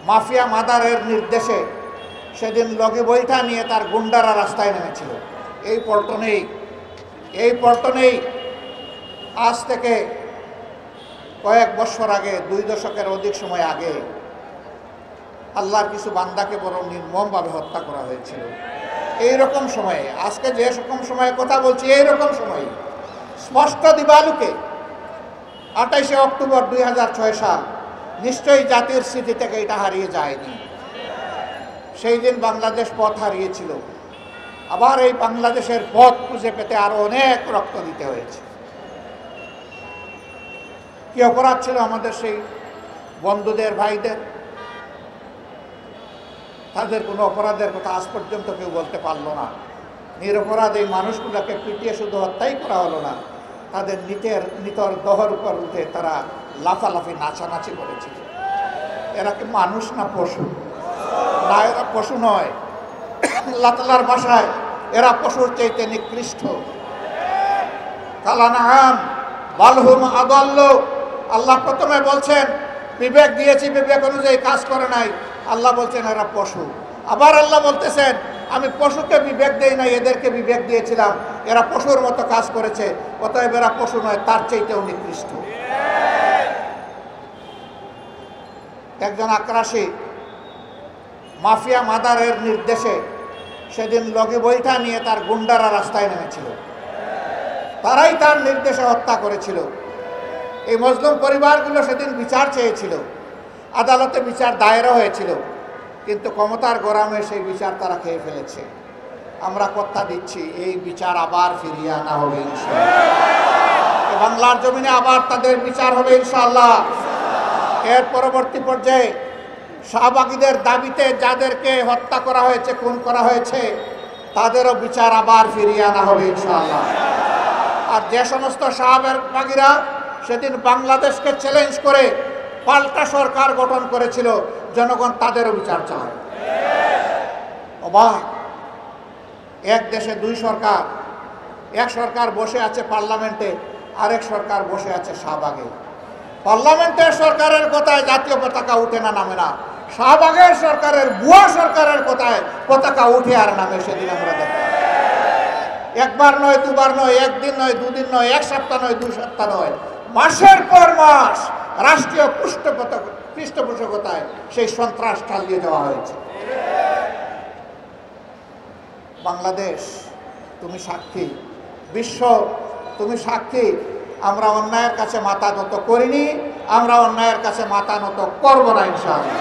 Mafia মাদারের নির্দেশে সেদিন লগি বইটা নিয়ে তার গুন্ডারা রাস্তায় নেমেছিল। এই পল্টনেই আজ থেকে কয়েক বছর আগে, 2 দশকের অধিক সময় আগে আল্লাহর কিছু বান্দাকে বড় নির্মমভাবে হত্যা করা হয়েছিল। এইরকম সময়ে, আজকে যে রকম সময়ে কথা বলছি, এইরকম সময়ে স্পষ্ট দিবালুকে 28শে অক্টোবর 2006 সাল নিশ্চয়ই জাতির স্মৃতি থেকে এটা হারিয়ে যায়নি। সেই দিন বাংলাদেশ পথ হারিয়েছিল। আবার এই বাংলাদেশের পথ খুঁজে পেতে আরো অনেক রক্ত দিতে হয়েছে। কি অপরাধ ছিল আমাদের সেই বন্ধুদের, ভাইদের? তাদের কোনো অপরাধের কথা আজ পর্যন্ত কেউ বলতে পারলো না। নিরপরাধ এই মানুষগুলোকে পিটিয়ে শুধু হত্যাই করা হলো না, তাদের নিতর দহর উপর উঠে তারা লাফালাফি নাচানাচি করেছিল। এরা কি মানুষ না পশু? না, এরা পশু নয়। আল্লাহ তাআলার ভাষায় এরা পশুর চাইতে নিকৃষ্ট। কালানাম বালহুম আদাল্লু। আল্লাহ প্রথমে বলছেন বিবেক দিয়েছি, বিবেক অনুযায়ী কাজ করে নাই। আল্লাহ বলছেন এরা পশু। আবার আল্লাহ বলতেছেন আমি পশুকে বিবেক দেই নাই, এদেরকে বিবেক দিয়েছিলাম, এরা পশুর মতো কাজ করেছে, অতএব এরা পশু নয়, তার চাইতেও নিকৃষ্ট। একজন আক্রাসী মাফিয়া মাদারের নির্দেশে সেদিন লগি বইটা নিয়ে তার গুন্ডারা রাস্তায় নেমেছিল। তারাই তার নির্দেশে হত্যা করেছিল। এই মজলুম পরিবারগুলো সেদিন বিচার চেয়েছিল, আদালতে বিচার দায়েরও হয়েছিল, কিন্তু ক্ষমতার গরমে সেই বিচার তারা খেয়ে ফেলেছে। আমরা কথা দিচ্ছি এই বিচার আবার ফিরিয়ে আনা হবে ইনশাআল্লাহ। বাংলার জমিনে আবার তাদের বিচার হবে ইনশাআল্লাহ। এর পরবর্তী পর্যায়ে শাহবাগীদের দাবিতে যাদেরকে হত্যা করা হয়েছে, খুন করা হয়েছে, তাদেরও বিচার আবার ফিরিয়ে আনা হবে ইনশাআল্লাহ। আর যে সমস্ত শাহবাগীরা সেদিন বাংলাদেশকে চ্যালেঞ্জ করে পাল্টা সরকার গঠন করেছিল, জনগণ তাদেরও বিচার চায়। অবাক! এক দেশে 2 সরকার, এক সরকার বসে আছে পার্লামেন্টে, আরেক সরকার বসে আছে শাহবাগে। পার্লামেন্টের সরকারের কথায় জাতীয় পতাকা উঠে না, নামে না। শাহবাগের সরকারের, বুয়া সরকারের কথায় পতাকা উঠে আর নামে। সেদিন আমরা দেখি একবার নয়, দুবার নয়, একদিন নয়, 2 দিন নয়, 1 সপ্তাহ নয়, 2 সপ্তাহ নয়, মাসের পর মাস রাষ্ট্রীয় পৃষ্ঠপোষকতায় সেই সন্ত্রাস চালিয়ে যাওয়া হয়েছে। বাংলাদেশ তুমি সাক্ষী, বিশ্ব তুমি সাক্ষী। আমরা অন্যায়ের কাছে মাথা নত করিনি, আমরা অন্যায়ের কাছে মাথা নত করব না ইনশাআল্লাহ।